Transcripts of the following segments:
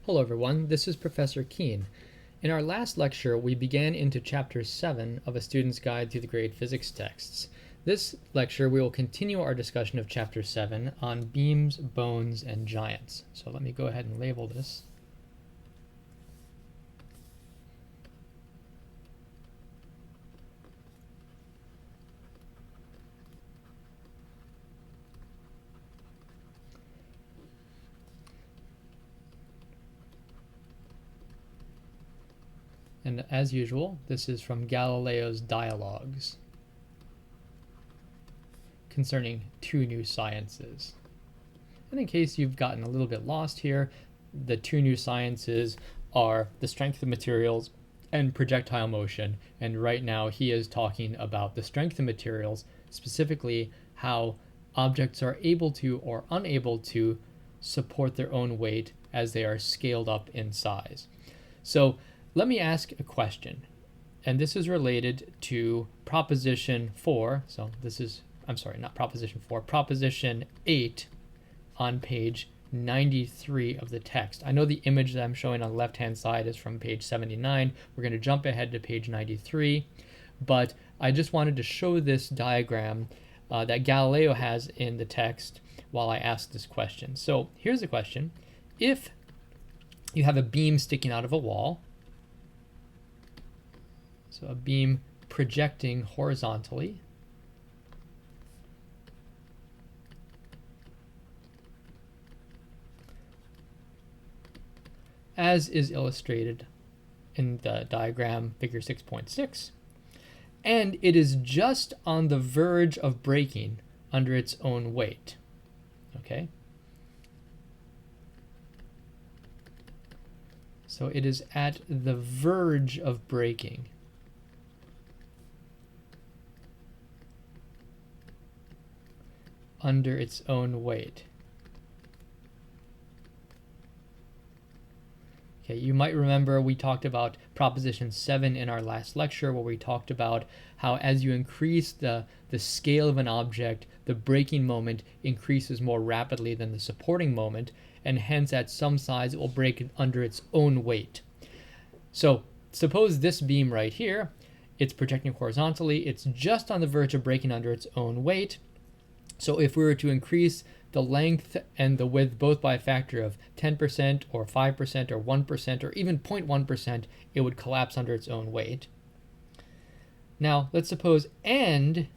Hello everyone, this is Professor Keen. In our last lecture, we began into Chapter 7 of A Student's Guide to the Grade Physics texts. This lecture, we will continue our discussion of Chapter 7 on beams, bones, and giants. So let me go ahead and label this. And as usual, this is from Galileo's Dialogues concerning two new sciences. And in case you've gotten a little bit lost here, the two new sciences are the strength of materials and projectile motion. And right now he is talking about the strength of materials, specifically how objects are able to or unable to support their own weight as they are scaled up in size. So let me ask a question, and this is related to Proposition 4. So this is, I'm sorry, not Proposition 4, Proposition 8 on page 93 of the text. I know the image that I'm showing on the left-hand side is from page 79. We're going to jump ahead to page 93, but I just wanted to show this diagram that Galileo has in the text while I ask this question. So here's the question. If you have a beam sticking out of a wall, so a beam projecting horizontally, as is illustrated in the diagram figure 6.6, and it is just on the verge of breaking under its own weight. Okay? So it is at the verge of breaking. Under its own weight. Okay, you might remember we talked about Proposition 7 in our last lecture, where we talked about how as you increase the scale of an object, the breaking moment increases more rapidly than the supporting moment, and hence at some size it will break under its own weight. So suppose this beam right here, it's projecting horizontally, it's just on the verge of breaking under its own weight. So if we were to increase the length and the width both by a factor of 10% or 5% or 1% or even 0.1%, it would collapse under its own weight. Now, let's suppose and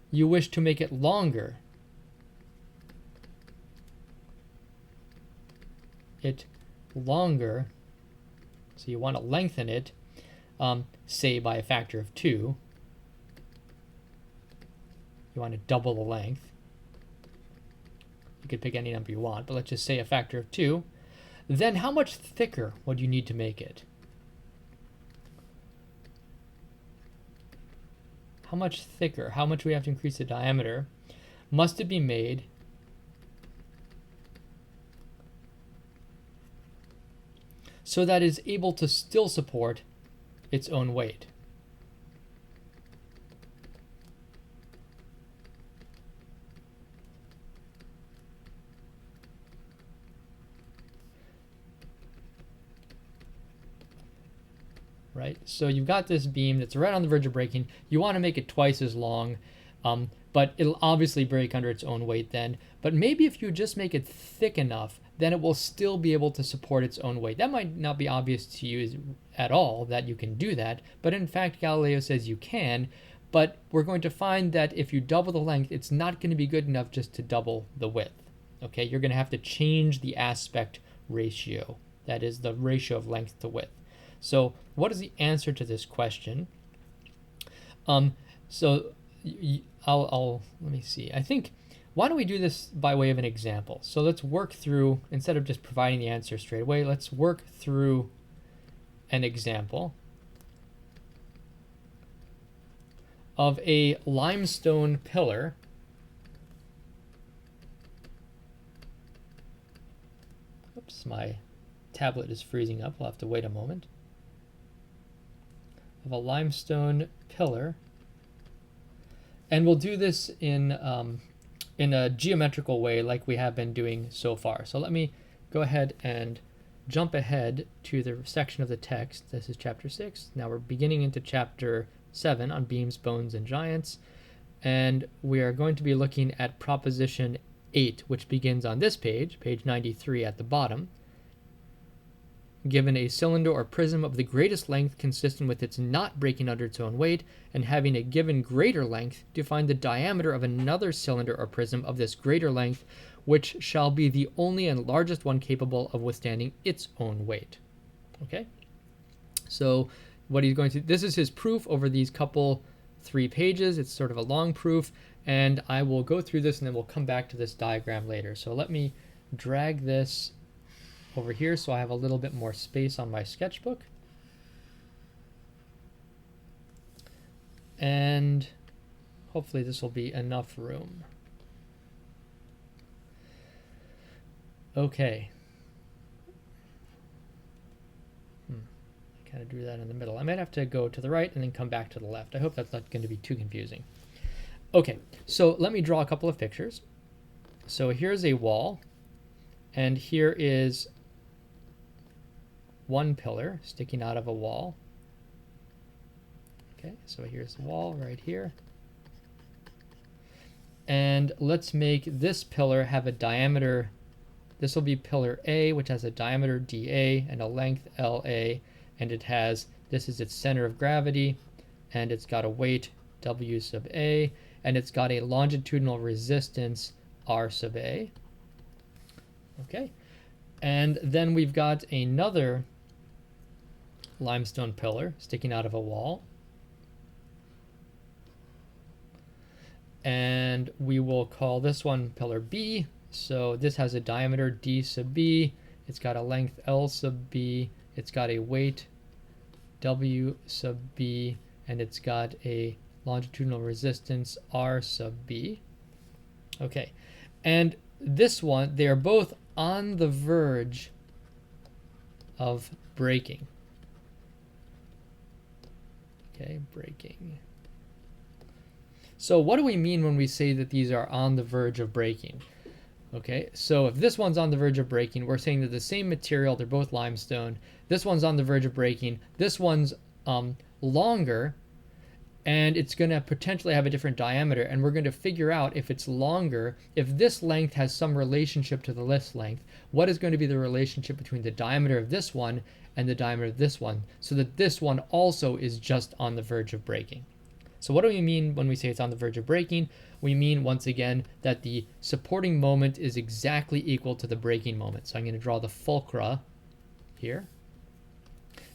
you wish to make it longer. So you want to lengthen it, say by a factor of 2. You want to double the length. You could pick any number you want, but let's just say a factor of 2. Then how much thicker would you need to make it? How much thicker? How much we have to increase the diameter? Must it be made so that it's able to still support its own weight? Right? So you've got this beam that's right on the verge of breaking. You want to make it twice as long, but it'll obviously break under its own weight then. But maybe if you just make it thick enough, then it will still be able to support its own weight. That might not be obvious to you at all that you can do that, but in fact Galileo says you can. But we're going to find that if you double the length, it's not going to be good enough just to double the width. Okay, you're going to have to change the aspect ratio. That is the ratio of length to width. So what is the answer to this question? Let me see. I think, why don't we do this by way of an example? So let's work through, instead of just providing the answer straight away, let's work through an example of a limestone pillar Oops, my tablet is freezing up. We'll have to wait a moment. Of a limestone pillar, and we'll do this in a geometrical way like we have been doing so far. So let me go ahead and jump ahead to the section of the text. This is chapter 6. Now we're beginning into chapter 7 on beams, bones, and giants. And we are going to be looking at proposition 8, which begins on this page, page 93 at the bottom. Given a cylinder or prism of the greatest length consistent with its not breaking under its own weight, and having a given greater length, to find the diameter of another cylinder or prism of this greater length, which shall be the only and largest one capable of withstanding its own weight. Okay? So what he's going to, this is his proof over these couple 3 pages. It's sort of a long proof, and I will go through this and then we'll come back to this diagram later. So let me drag this over here so I have a little bit more space on my sketchbook. And hopefully this will be enough room. Okay. I kind of drew that in the middle. I might have to go to the right and then come back to the left. I hope that's not going to be too confusing. Okay, so let me draw a couple of pictures. So here's a wall, and here is one pillar sticking out of a wall. Okay, so here's the wall right here. And let's make this pillar have a diameter. This will be pillar A, which has a diameter dA and a length LA, and it has, this is its center of gravity, and it's got a weight W sub A, and it's got a longitudinal resistance R sub A. Okay, and then we've got another limestone pillar sticking out of a wall, and we will call this one pillar B. So this has a diameter D sub B, it's got a length L sub B, it's got a weight W sub B, and it's got a longitudinal resistance R sub B. Okay, and this one, they are both on the verge of breaking. Okay, breaking. So what do we mean when we say that these are on the verge of breaking? Okay, so if this one's on the verge of breaking, we're saying that the same material, they're both limestone. This one's on the verge of breaking. This one's longer, and it's going to potentially have a different diameter, and we're going to figure out if it's longer, if this length has some relationship to the this length, what is going to be the relationship between the diameter of this one and the diameter of this one, so that this one also is just on the verge of breaking. So what do we mean when we say it's on the verge of breaking? We mean, once again, that the supporting moment is exactly equal to the breaking moment. So I'm going to draw the fulcra here.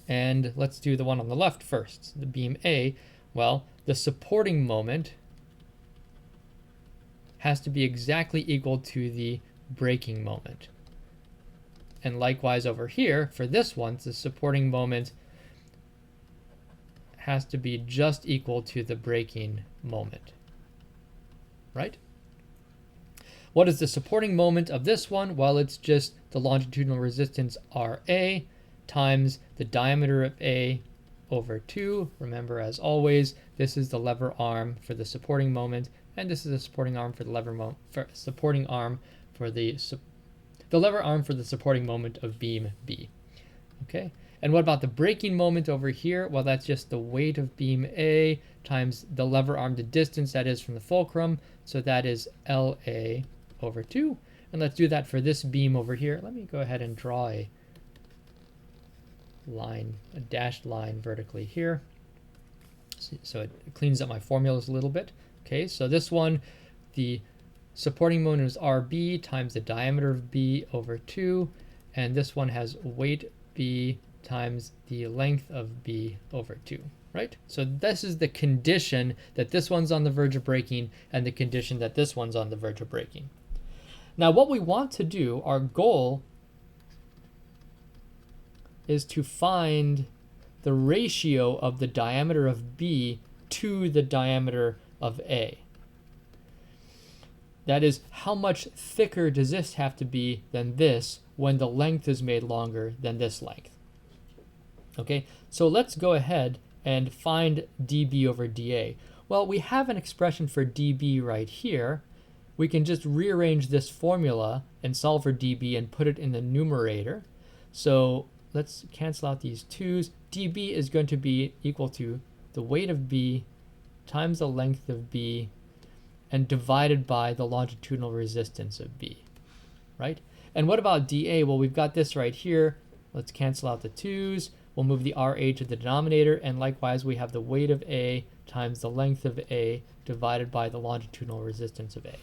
And let's do the one on the left first, the beam A. Well, the supporting moment has to be exactly equal to the breaking moment. And likewise over here, for this one, the supporting moment has to be just equal to the breaking moment, right? What is the supporting moment of this one? Well, it's just the longitudinal resistance RA times the diameter of A over 2. Remember, as always, this is the lever arm for the supporting moment, and this is the supporting arm for the lever lever arm for the supporting moment of beam B. Okay. And what about the breaking moment over here? Well, that's just the weight of beam A times the lever arm, the distance that is from the fulcrum. So that is LA over 2. And let's do that for this beam over here. Let me go ahead and draw a line, a dashed line vertically here. So it cleans up my formulas a little bit. Okay, so this one, the supporting moment is RB times the diameter of B over 2. And this one has weight B times the length of B over 2, right? So this is the condition that this one's on the verge of breaking and the condition that this one's on the verge of breaking. Now what we want to do, our goal, is to find the ratio of the diameter of B to the diameter of A. That is, how much thicker does this have to be than this when the length is made longer than this length? Okay, so let's go ahead and find dB over dA. Well, we have an expression for dB right here. We can just rearrange this formula and solve for dB and put it in the numerator. So let's cancel out these 2's. dB is going to be equal to the weight of B times the length of B and divided by the longitudinal resistance of B, right? And what about dA? Well, we've got this right here. Let's cancel out the 2's. We'll move the RA to the denominator, and likewise we have the weight of A times the length of A divided by the longitudinal resistance of A.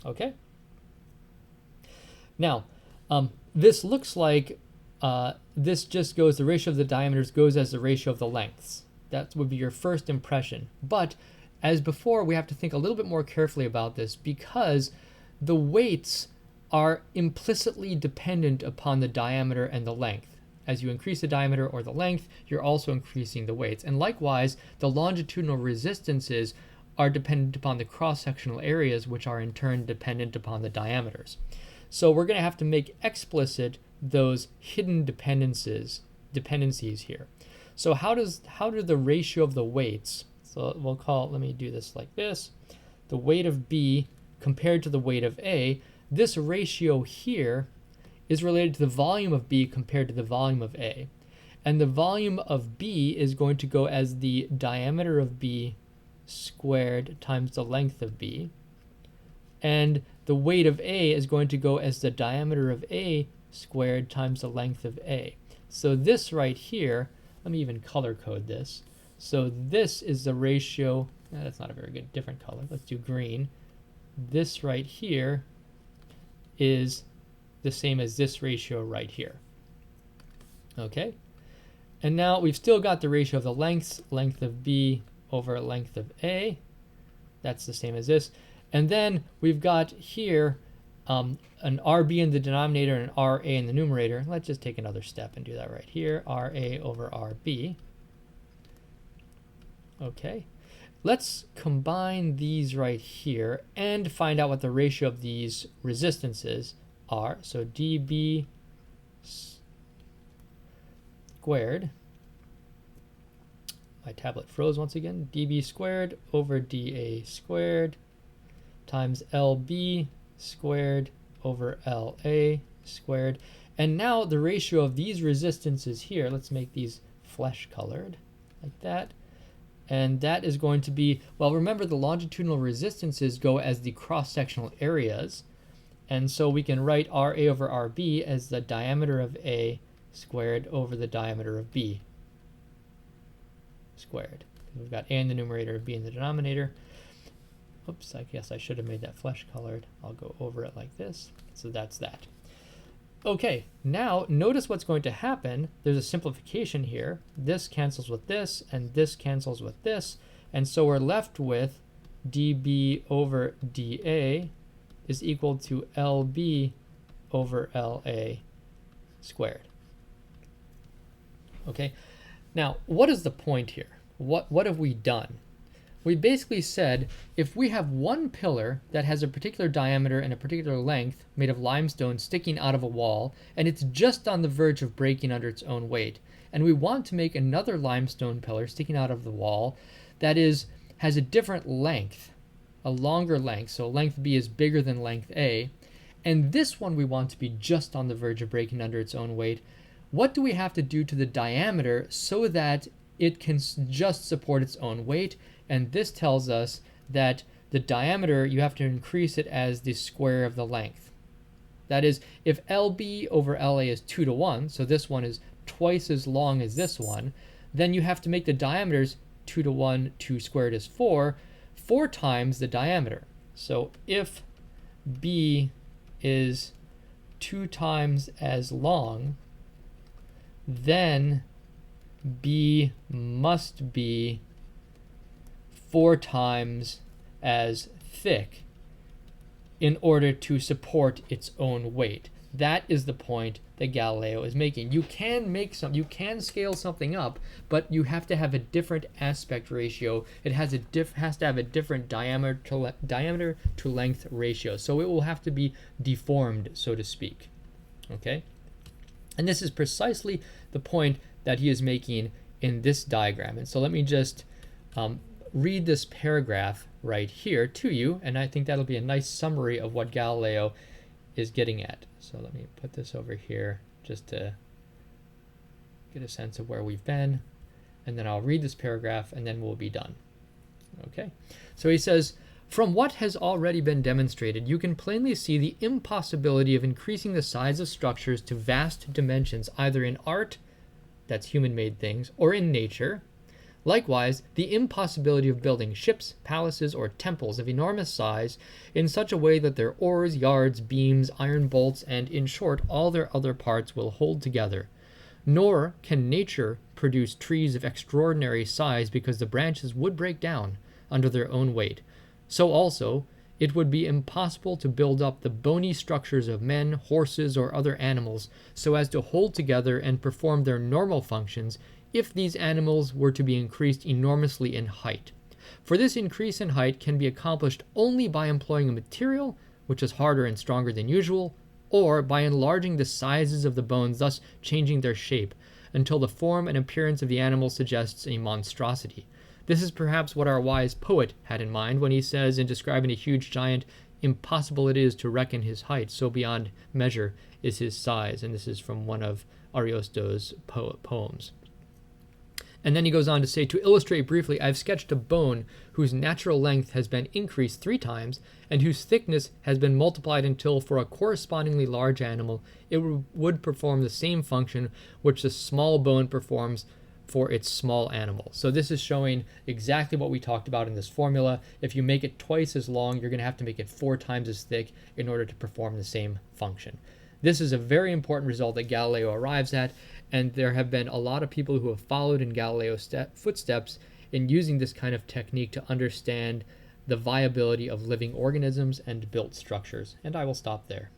Okay? Now, this looks like this just goes, the ratio of the diameters goes as the ratio of the lengths. That would be your first impression. But as before, we have to think a little bit more carefully about this because the weights are implicitly dependent upon the diameter and the length. As you increase the diameter or the length, you're also increasing the weights. And likewise, the longitudinal resistances are dependent upon the cross-sectional areas, which are in turn dependent upon the diameters. So we're going to have to make explicit those hidden dependencies here. So how do the ratio of the weights, so we'll call, let me do this like this, the weight of B compared to the weight of A, this ratio here is related to the volume of B compared to the volume of A. And the volume of B is going to go as the diameter of B squared times the length of B. And the weight of A is going to go as the diameter of A squared times the length of A. So this right here, let me even color code this. So this is the ratio, that's not a very good different color, let's do green. This right here is the same as this ratio right here. Okay, and now we've still got the ratio of the lengths, length of B over length of A. That's the same as this. And then we've got here an RB in the denominator and an RA in the numerator. Let's just take another step and do that right here. RA over RB. Okay, let's combine these right here and find out what the ratio of these resistances are. So dB squared, my tablet froze once again, dB squared over dA squared times LB squared over LA squared. And now the ratio of these resistances here, let's make these flesh colored like that. And that is going to be, well, remember the longitudinal resistances go as the cross-sectional areas. And so we can write RA over RB as the diameter of A squared over the diameter of B squared. We've got A in the numerator, B in the denominator. Oops, I guess I should have made that flesh colored. I'll go over it like this. So that's that. Okay, now notice what's going to happen. There's a simplification here. This cancels with this, and this cancels with this. And so we're left with dB over dA is equal to LB over LA squared. Okay, now what is the point here? What have we done? We basically said if we have one pillar that has a particular diameter and a particular length made of limestone sticking out of a wall, and it's just on the verge of breaking under its own weight, and we want to make another limestone pillar sticking out of the wall that has a different length, a longer length, so length B is bigger than length A, and this one we want to be just on the verge of breaking under its own weight, what do we have to do to the diameter so that it can just support its own weight? And this tells us that the diameter, you have to increase it as the square of the length. That is, if LB over LA is 2 to 1, so this one is twice as long as this one, then you have to make the diameters 2 to 1, 2 squared is 4 times the diameter. So if B is 2 times as long, then B must be 4 times as thick in order to support its own weight. That is the point that Galileo is making. You can scale something up, but you have to have a different aspect ratio. It has to have a different diameter to length ratio. So it will have to be deformed, so to speak. Okay? And this is precisely the point that he is making in this diagram. And so let me just read this paragraph right here to you, and I think that'll be a nice summary of what Galileo is getting at. So let me put this over here just to get a sense of where we've been. And then I'll read this paragraph and then we'll be done. Okay, so he says, from what has already been demonstrated, you can plainly see the impossibility of increasing the size of structures to vast dimensions, either in art, that's human-made things, or in nature. Likewise, the impossibility of building ships, palaces, or temples of enormous size in such a way that their oars, yards, beams, iron bolts, and, in short, all their other parts will hold together. Nor can nature produce trees of extraordinary size because the branches would break down under their own weight. So also, it would be impossible to build up the bony structures of men, horses, or other animals so as to hold together and perform their normal functions if these animals were to be increased enormously in height. For this increase in height can be accomplished only by employing a material which is harder and stronger than usual, or by enlarging the sizes of the bones, thus changing their shape, until the form and appearance of the animal suggests a monstrosity. This is perhaps what our wise poet had in mind when he says, in describing a huge giant, impossible it is to reckon his height, so beyond measure is his size. And this is from one of Ariosto's poems. And then he goes on to say, to illustrate briefly, I've sketched a bone whose natural length has been increased 3 times, and whose thickness has been multiplied until, for a correspondingly large animal, it would perform the same function which the small bone performs for its small animal. So this is showing exactly what we talked about in this formula. If you make it twice as long, you're going to have to make it 4 times as thick in order to perform the same function. This is a very important result that Galileo arrives at, and there have been a lot of people who have followed in Galileo's footsteps in using this kind of technique to understand the viability of living organisms and built structures. And I will stop there.